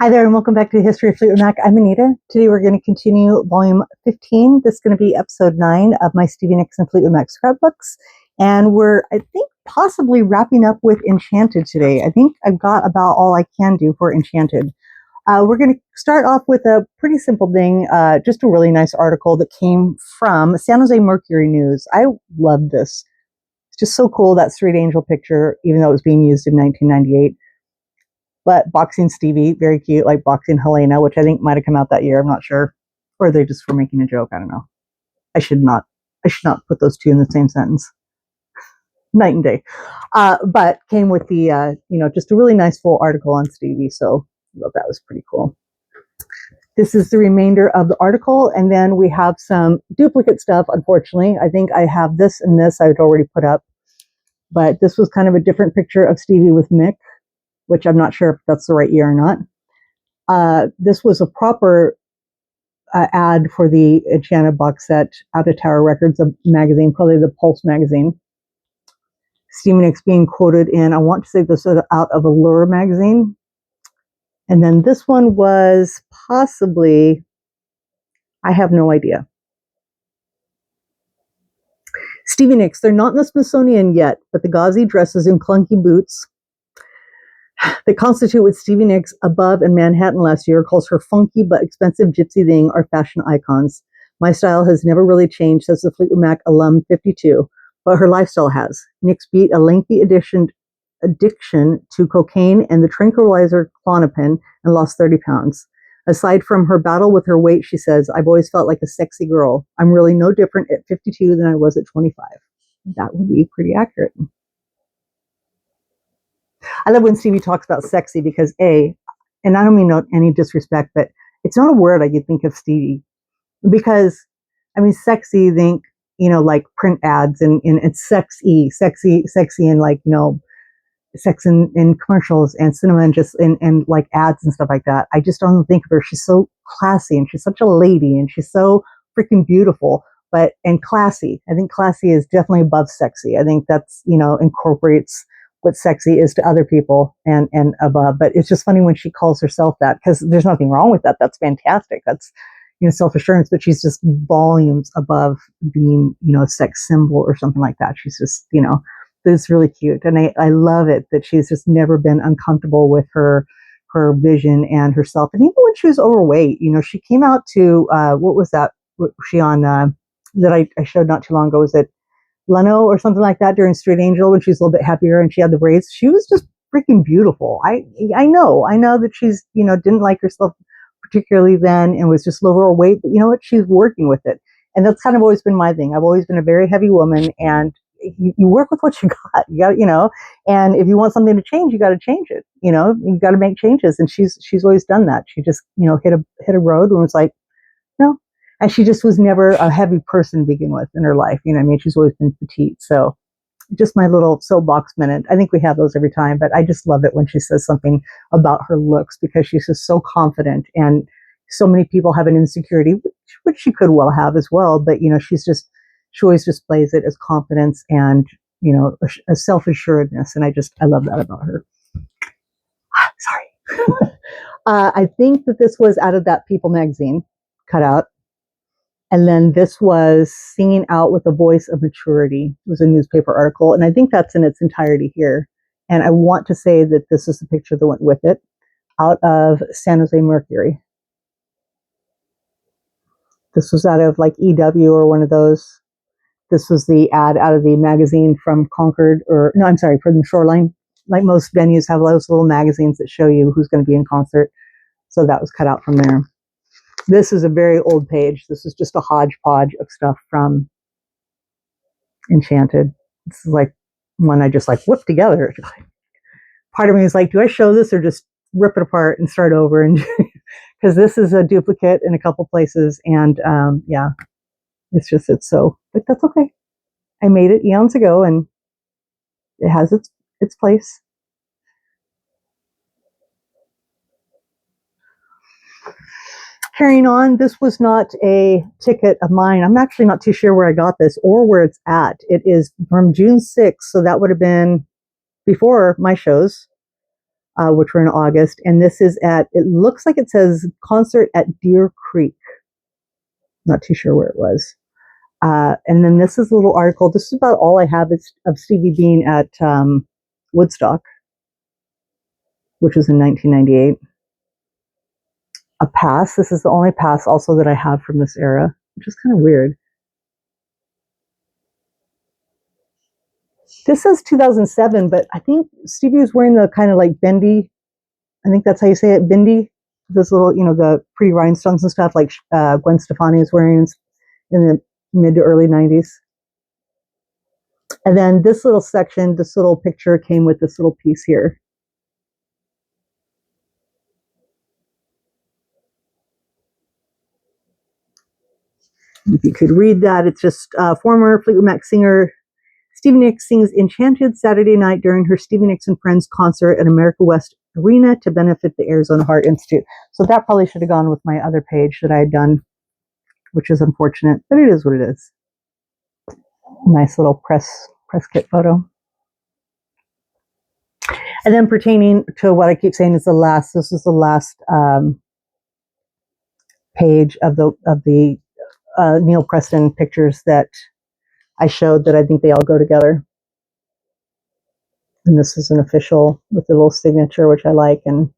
Hi there, and welcome back to the History of Fleetwood Mac. I'm Anita. Today we're going to continue volume 15. This is going to be episode 9 of my Stevie Nicks and Fleetwood Mac scrapbooks. And we're, I think, possibly wrapping up with Enchanted today. I think I've got about all I can do for Enchanted. We're going to start off with a pretty simple thing, just a really nice article that came from San Jose Mercury News. I love this. It's just so cool, that Street Angel picture, even though it was being used in 1998. But Boxing Stevie, very cute, like Boxing Helena, which I think might have come out that year. I'm not sure. Or they just were making a joke. I don't know. I should not put those two in the same sentence. Night and day. But came with the, just a really nice full article on Stevie. So I thought that was pretty cool. This is the remainder of the article. And then we have some duplicate stuff, unfortunately. I think I have this and this I'd already put up. But this was kind of a different picture of Stevie with Mick, which I'm not sure if that's the right year or not. This was a proper ad for the Enchanted box set out of Tower Records, a magazine, probably the Pulse magazine. Stevie Nicks being quoted in, I want to say this was out of Allure magazine. And then this one was possibly, I have no idea. Stevie Nicks, they're not in the Smithsonian yet, but the gauzy dresses and clunky boots that constitute what Stevie Nicks above in Manhattan last year calls her funky but expensive gypsy thing are fashion icons. My style has never really changed, says the Fleetwood Mac alum 52, but her lifestyle has. Nicks beat a lengthy addiction to cocaine and the tranquilizer Klonopin and lost 30 pounds. Aside from her battle with her weight, she says, I've always felt like a sexy girl. I'm really no different at 52 than I was at 25. That would be pretty accurate. I love when Stevie talks about sexy because and I don't mean no any disrespect, but it's not a word I could think of Stevie because I mean sexy. Think like print ads and it's sexy, and like sex in commercials and cinema and just and like ads and stuff like that. I just don't think of her. She's so classy and she's such a lady and she's so freaking beautiful. And classy. I think classy is definitely above sexy. I think that's incorporates what sexy is to other people and above. But it's just funny when she calls herself that because there's nothing wrong with that. That's fantastic. That's self-assurance, but she's just volumes above being a sex symbol or something like that. She's just it's really cute, and I love it that she's just never been uncomfortable with her vision and herself. And even when she was overweight, she came out to what was that? What was she on that I showed not too long ago? Was it Leno or something like that during Street Angel when she was a little bit happier and she had the braids? She was just freaking beautiful. I know that she's didn't like herself particularly then and was just lower weight, but you know what? She's working with it, and that's kind of always been my thing. I've always been a very heavy woman, and you work with what you got. You got and if you want something to change, you got to change it. You got to make changes, and she's always done that. She just hit a road and was like, no. And she just was never a heavy person to begin with in her life. She's always been petite. So just my little soapbox minute. I think we have those every time, but I just love it when she says something about her looks because she's just so confident. And so many people have an insecurity, which she could well have as well. But, she always displays it as confidence and, a self-assuredness. And I love that about her. Sorry. I think that this was out of that People magazine cutout. And then this was Singing Out with a Voice of Maturity. It was a newspaper article. And I think that's in its entirety here. And I want to say that this is the picture that went with it out of San Jose Mercury. This was out of like EW or one of those. This was the ad out of the magazine from Concord from the Shoreline. Like most venues have those little magazines that show you who's going to be in concert. So that was cut out from there. This is a very old page. This is just a hodgepodge of stuff from Enchanted. This is like one I just like whipped together. Part of me is like, do I show this or just rip it apart and start over? And because this is a duplicate in a couple places, and it's so. But that's okay. I made it eons ago, and it has its place. Carrying on, this was not a ticket of mine. I'm actually not too sure where I got this or where it's at. It is from June 6th, so that would have been before my shows. which were in August. And this is it looks like it says concert at Deer Creek. Not too sure where it was. And then this is a little article. This is about all I have of Stevie being at Woodstock, which was in 1998. A pass. This is the only pass also that I have from this era, which is kind of weird. This says 2007, but I think Stevie was wearing the kind of like bendy, I think that's how you say it, bendy, this little, the pretty rhinestones and stuff like Gwen Stefani is wearing in the mid to early 90s. And then this little section, this little picture came with this little piece here. If you could read that, it's just former Fleetwood Mac singer Stevie Nicks sings Enchanted Saturday night during her Stevie Nicks and Friends concert at America West Arena to benefit the Arizona Heart Institute. So that probably should have gone with my other page that I had done, which is unfortunate, but it is what it is. Nice little press kit photo. And then pertaining to what I keep saying is this is the last page of the Neil Preston pictures that I showed that I think they all go together. And this is an official with a little signature, which I like. And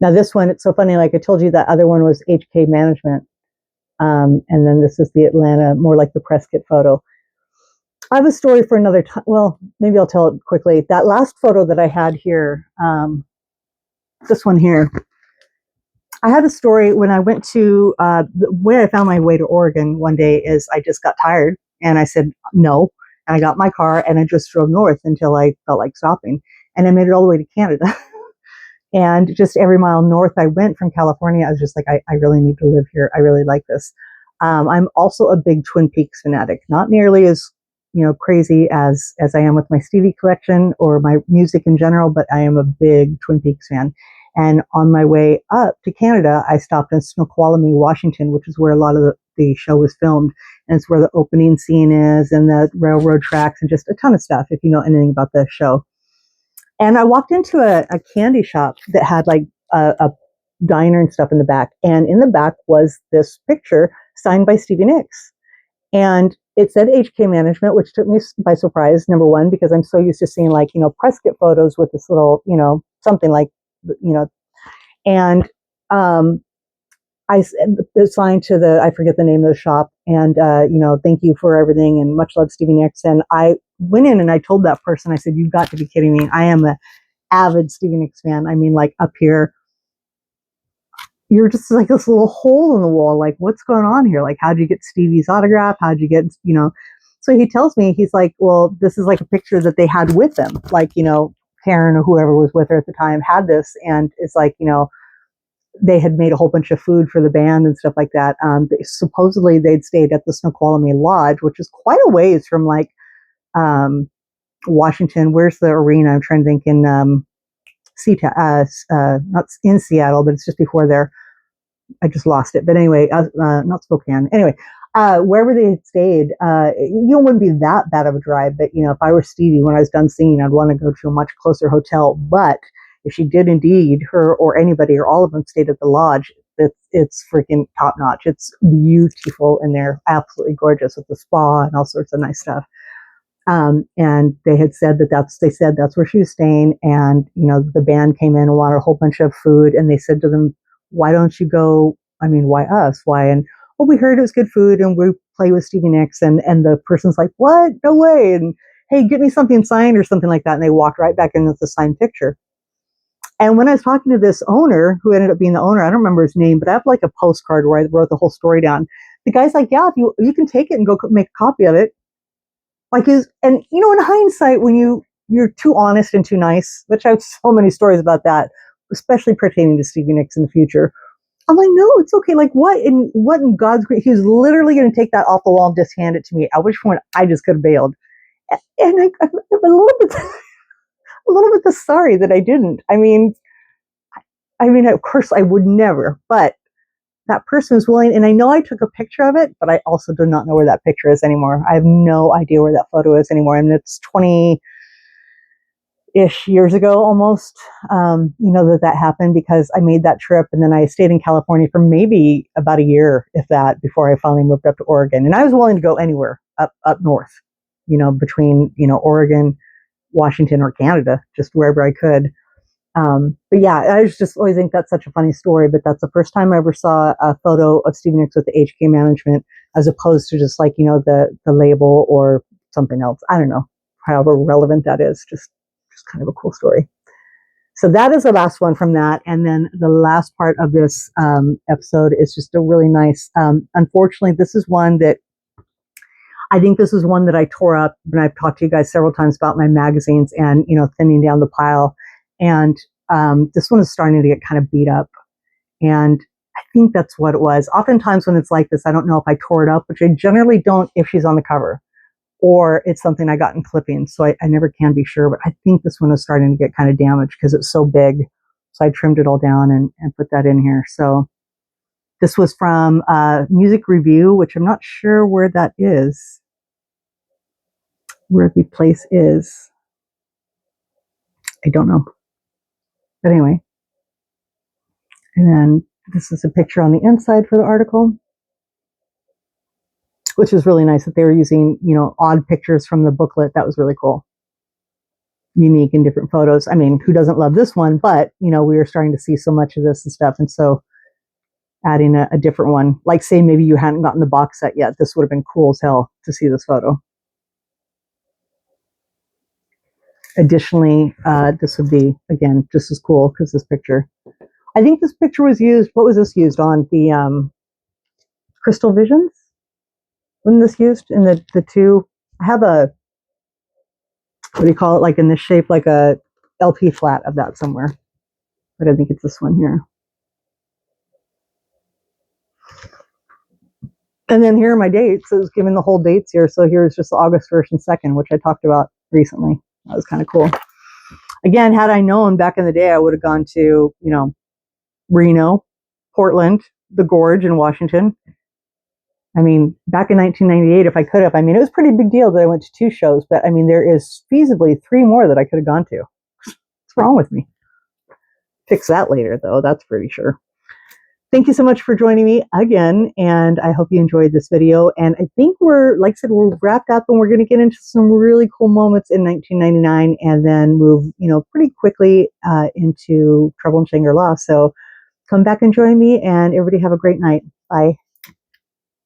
now this one, it's so funny. Like I told you, that other one was HK Management. And then this is the Atlanta, more like the press kit photo. I have a story for another time. Well, maybe I'll tell it quickly. That last photo that I had here, this one here, I had a story when I went to, the way I found my way to Oregon one day is I just got tired and I said no. And I got my car and I just drove north until I felt like stopping. And I made it all the way to Canada. And just every mile north I went from California, I was just like, I really need to live here. I really like this. I'm also a big Twin Peaks fanatic, not nearly as crazy as I am with my Stevie collection or my music in general, but I am a big Twin Peaks fan. And on my way up to Canada, I stopped in Snoqualmie, Washington, which is where a lot of the show was filmed. And it's where the opening scene is and the railroad tracks and just a ton of stuff, if you know anything about the show. And I walked into a candy shop that had like a diner and stuff in the back. And in the back was this picture signed by Stevie Nicks. And it said HK Management, which took me by surprise, number one, because I'm so used to seeing like, press kit photos with this little, something like, and I signed to I forget the name of the shop, and, thank you for everything and much love, Stevie Nicks. And I went in and I told that person, I said, you've got to be kidding me. I am an avid Stevie Nicks fan. I mean, like up here, you're just like this little hole in the wall. Like, what's going on here? Like, how'd you get Stevie's autograph? How'd you get, So he tells me, he's like, well, this is like a picture that they had with them. Like, Karen or whoever was with her at the time had this. And it's like, they had made a whole bunch of food for the band and stuff like that. Supposedly they'd stayed at the Snoqualmie Lodge, which is quite a ways from like Washington. Where's the arena? I'm trying to think in not in Seattle, but it's just before there. I just lost it. But anyway, not Spokane. Anyway, wherever they had stayed, it wouldn't be that bad of a drive. But, if I were Stevie, when I was done singing, I'd want to go to a much closer hotel. But if she did indeed, her or anybody or all of them stayed at the lodge, it's freaking top notch. It's beautiful in there, absolutely gorgeous with the spa and all sorts of nice stuff. And they had said that's where she was staying. And, the band came in and wanted a whole bunch of food. And they said to them, why don't you go? I mean, why us? Why? And, well, we heard it was good food and we play with Stevie Nicks. And the person's like, what? No way. And hey, get me something signed or something like that. And they walked right back in with the signed picture. And when I was talking to this owner, who ended up being the owner, I don't remember his name, but I have like a postcard where I wrote the whole story down. The guy's like, yeah, if you can take it and go make a copy of it. Like in hindsight, when you're too honest and too nice, which I have so many stories about that, especially pertaining to Stevie Nicks in the future. I'm like, no, it's okay. Like what in God's grace? He was literally going to take that off the wall and just hand it to me. At which point I just could have bailed. And I'm a little bit sorry that I didn't. I mean, of course I would never, but that person was willing. And I know I took a picture of it, but I also do not know where that picture is anymore. I have no idea where that photo is anymore. And it's ish years ago almost, that happened because I made that trip and then I stayed in California for maybe about a year, if that, before I finally moved up to Oregon. And I was willing to go anywhere up north, between, Oregon, Washington, or Canada, just wherever I could. But yeah, I just always think that's such a funny story. But that's the first time I ever saw a photo of Stevie Nicks with the HK management, as opposed to just like, the label or something else. I don't know, however relevant that is. Just kind of a cool story. So that is the last one from that. And then the last part of this episode is just a really nice, unfortunately, this is one that I tore up, and I've talked to you guys several times about my magazines and, thinning down the pile. And this one is starting to get kind of beat up. And I think that's what it was. Oftentimes when it's like this, I don't know if I tore it up, which I generally don't if she's on the cover, or it's something I got in clippings. So I never can be sure, but I think this one is starting to get kind of damaged because it's so big. So I trimmed it all down and put that in here. So this was from Music Review, which I'm not sure where that is, where the place is. I don't know. But anyway. And then this is a picture on the inside for the article, which is really nice that they were using, odd pictures from the booklet. That was really cool. Unique and different photos. I mean, who doesn't love this one? But, we were starting to see so much of this and stuff. And so adding a different one, like say maybe you hadn't gotten the box set yet, this would have been cool as hell to see this photo. Additionally, this would be, again, just as cool because this picture, I think this picture was used, what was this used on? The Crystal Visions? Wasn't this used in the two? I have a, what do you call it, like in this shape, like a LP flat of that somewhere. But I think it's this one here. And then here are my dates. It was giving the whole dates here. So here's just August 1st and 2nd, which I talked about recently. That was kind of cool. Again, had I known back in the day, I would have gone to, Reno, Portland, the Gorge in Washington. I mean, back in 1998, if I could have, it was a pretty big deal that I went to 2 shows, but there is feasibly 3 more that I could have gone to. What's wrong with me? Fix that later, though. That's pretty sure. Thank you so much for joining me again, and I hope you enjoyed this video. And I think like I said, we're wrapped up, and we're going to get into some really cool moments in 1999, and then move, pretty quickly into Trouble in Shangri-La. So come back and join me, and everybody have a great night. Bye.